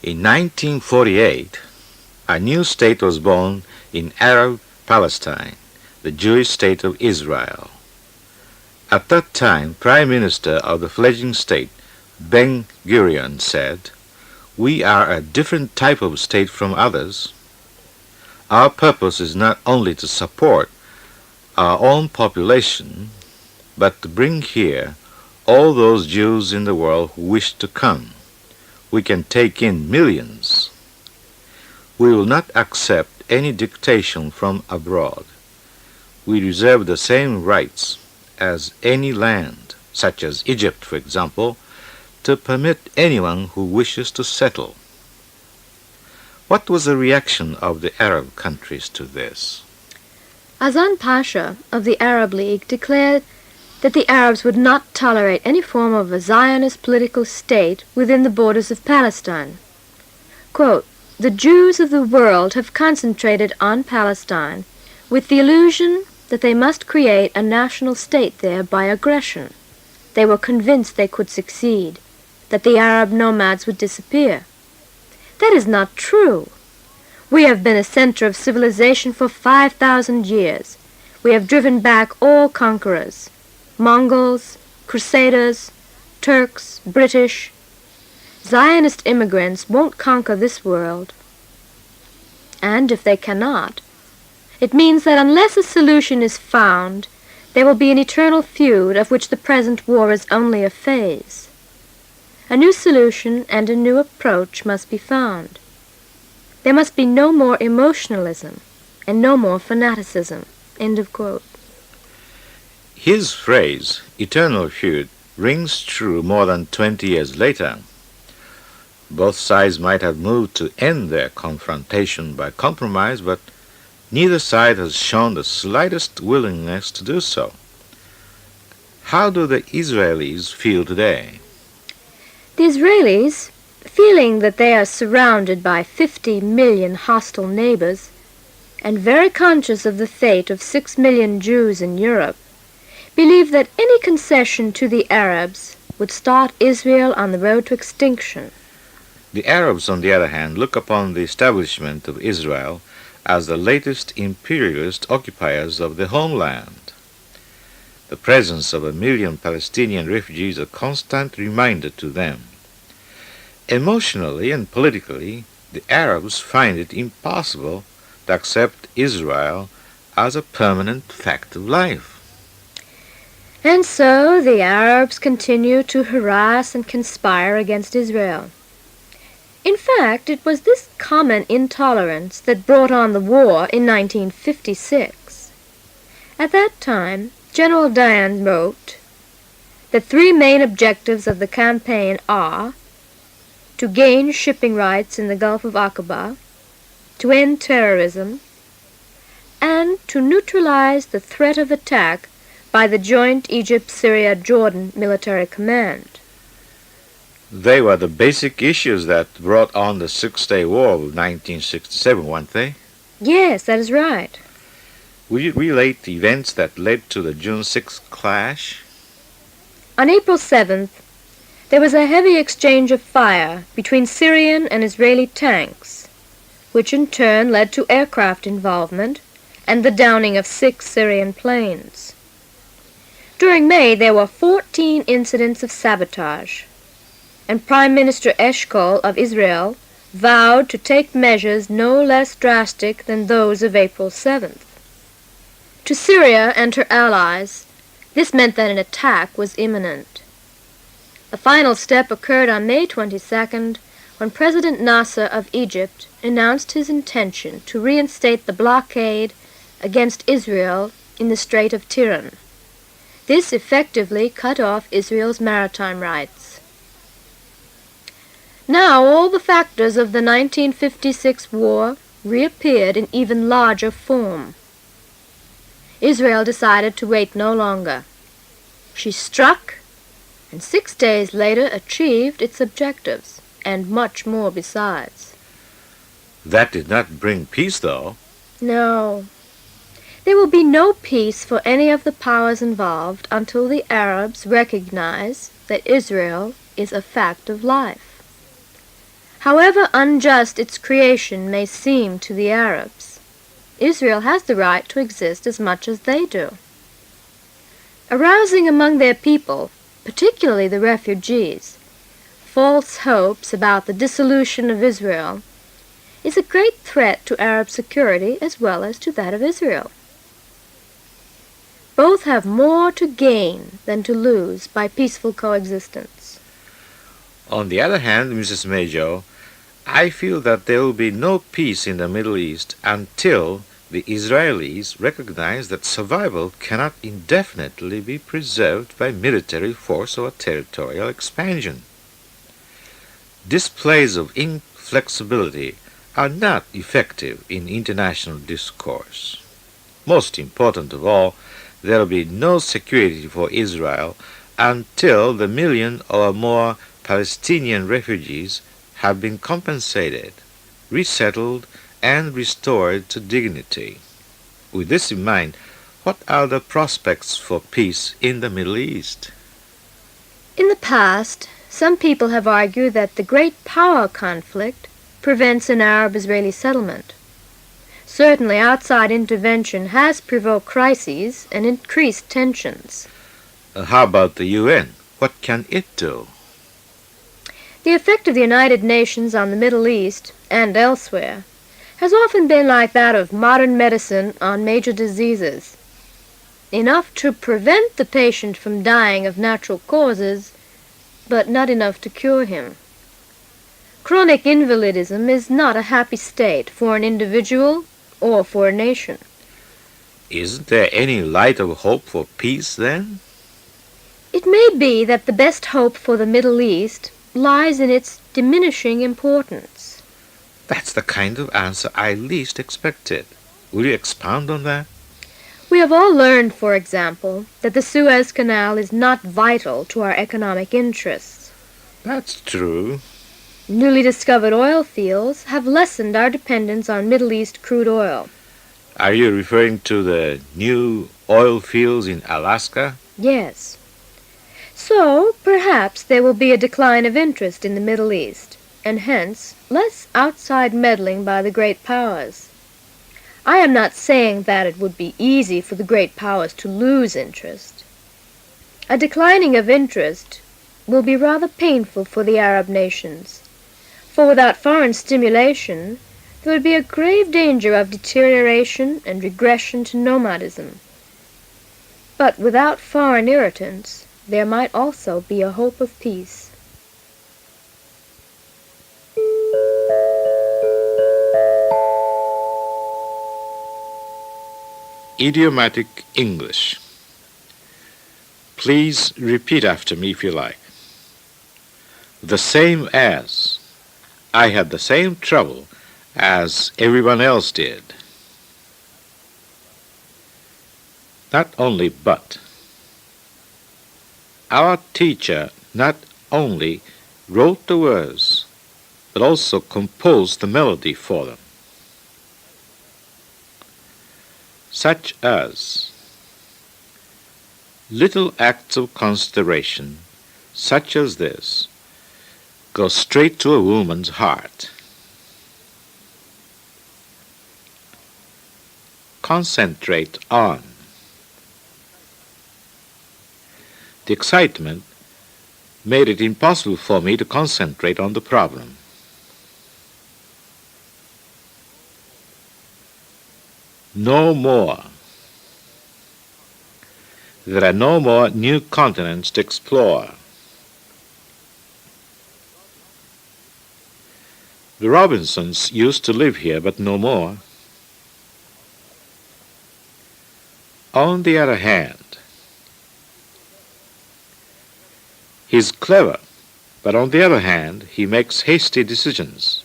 In 1948, a new state was born in Arab Palestine, the Jewish state of Israel. At that time, Prime Minister of the fledgling state, Ben-Gurion, said, "We are a different type of state from others. Our purpose is not only to support our own population, but to bring here all those Jews in the world who wish to come. We can take in millions. We will not accept any dictation from abroad. We reserve the same rights as any land, such as Egypt, for example, to permit anyone who wishes to settle." What was the reaction of the Arab countries to this? Azan Pasha of the Arab League declared that the Arabs would not tolerate any form of a Zionist political state within the borders of Palestine. Quote, "The Jews of the world have concentrated on Palestine with the illusion that they must create a national state there by aggression. They were convinced they could succeed, that the Arab nomads would disappear. That is not true. We have been a center of civilization for 5,000 years. We have driven back all conquerors, Mongols, Crusaders, Turks, British. Zionist immigrants won't conquer this world. And if they cannot, it means that unless a solution is found, there will be an eternal feud of which the present war is only a phase. A new solution and a new approach must be found. There must be no more emotionalism and no more fanaticism." End of quote. His phrase, eternal feud, rings true more than 20 years later. Both sides might have moved to end their confrontation by compromise, but neither side has shown the slightest willingness to do so. How do the Israelis feel today? The Israelis, feeling that they are surrounded by 50 million hostile neighbors, and very conscious of the fate of 6 million Jews in Europe, believe that any concession to the Arabs would start Israel on the road to extinction. The Arabs, on the other hand, look upon the establishment of Israel as the latest imperialist occupiers of the homeland. The presence of 1 million Palestinian refugees is a constant reminder to them. Emotionally and politically, the Arabs find it impossible to accept Israel as a permanent fact of life. And so the Arabs continue to harass and conspire against Israel. In fact, it was this common intolerance that brought on the war in 1956. At that time, General Dayan wrote, "The three main objectives of the campaign are to gain shipping rights in the Gulf of Aqaba, to end terrorism, and to neutralize the threat of attack by the joint Egypt-Syria-Jordan military command." They were the basic issues that brought on the Six-Day War of 1967, weren't they? Yes, that is right. Will you relate the events that led to the June 6th clash? On April 7th, there was a heavy exchange of fire between Syrian and Israeli tanks, which in turn led to aircraft involvement and the downing of 6 Syrian planes. During May, there were 14 incidents of sabotage, and Prime Minister Eshkol of Israel vowed to take measures no less drastic than those of April 7th. To Syria and her allies, this meant that an attack was imminent. The final step occurred on May 22nd, when President Nasser of Egypt announced his intention to reinstate the blockade against Israel in the Strait of Tiran. This effectively cut off Israel's maritime rights. Now all the factors of the 1956 war reappeared in even larger form. Israel decided to wait no longer. She struck, and 6 days later achieved its objectives, and much more besides. That did not bring peace, though. No. There will be no peace for any of the powers involved until the Arabs recognize that Israel is a fact of life. However unjust its creation may seem to the Arabs, Israel has the right to exist as much as they do. Arousing among their people, particularly the refugees, false hopes about the dissolution of Israel is a great threat to Arab security as well as to that of Israel. Both have more to gain than to lose by peaceful coexistence. On the other hand, Mrs. Mageau, I feel that there will be no peace in the Middle East until the Israelis recognize that survival cannot indefinitely be preserved by military force or territorial expansion. Displays of inflexibility are not effective in international discourse. Most important of all, there will be no security for Israel until the million or more Palestinian refugees have been compensated, resettled, and restored to dignity. With this in mind, what are the prospects for peace in the Middle East? In the past, some people have argued that the great power conflict prevents an Arab-Israeli settlement. Certainly, outside intervention has provoked crises and increased tensions. How about the UN? What can it do? The effect of the United Nations on the Middle East and elsewhere has often been like that of modern medicine on major diseases. Enough to prevent the patient from dying of natural causes, but not enough to cure him. Chronic invalidism is not a happy state for an individual or for a nation. Isn't there any light of hope for peace then? It may be that the best hope for the Middle East lies in its diminishing importance. That's the kind of answer I least expected. Will you expound on that? We have all learned, for example, that the Suez Canal is not vital to our economic interests. That's true. Newly discovered oil fields have lessened our dependence on Middle East crude oil. Are you referring to the new oil fields in Alaska? Yes. So, perhaps there will be a decline of interest in the Middle East, and hence less outside meddling by the great powers. I am not saying that it would be easy for the great powers to lose interest. A declining of interest will be rather painful for the Arab nations, for without foreign stimulation there would be a grave danger of deterioration and regression to nomadism. But without foreign irritants, there might also be a hope of peace. Idiomatic English. Please repeat after me if you like. The same as. I had the same trouble as everyone else did. Not only but. Our teacher not only wrote the words, but also composed the melody for them. Such as little acts of consideration, such as this, go straight to a woman's heart. Concentrate on. The excitement made it impossible for me to concentrate on the problem. No more. There are no more new continents to explore. The Robinsons used to live here, but no more. On the other hand, he's clever, but on the other hand, he makes hasty decisions.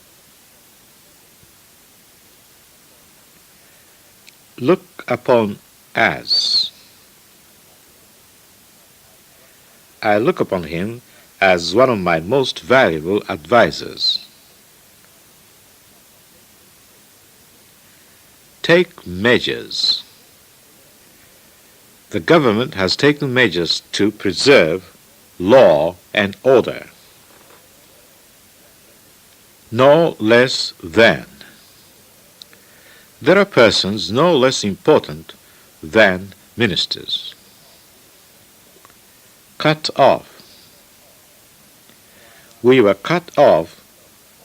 Look upon as. I look upon him as one of my most valuable advisors. Take measures. The government has taken measures to preserve law and order. No less than. There are persons no less important than ministers. Cut off. We were cut off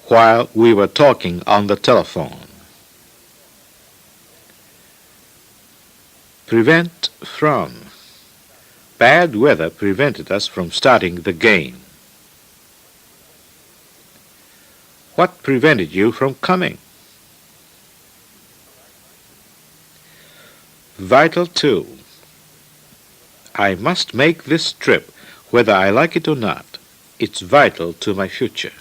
while we were talking on the telephone. Prevent from. Bad weather prevented us from starting the game. What prevented you from coming? Vital to. I must make this trip whether I like it or not. It's vital to my future.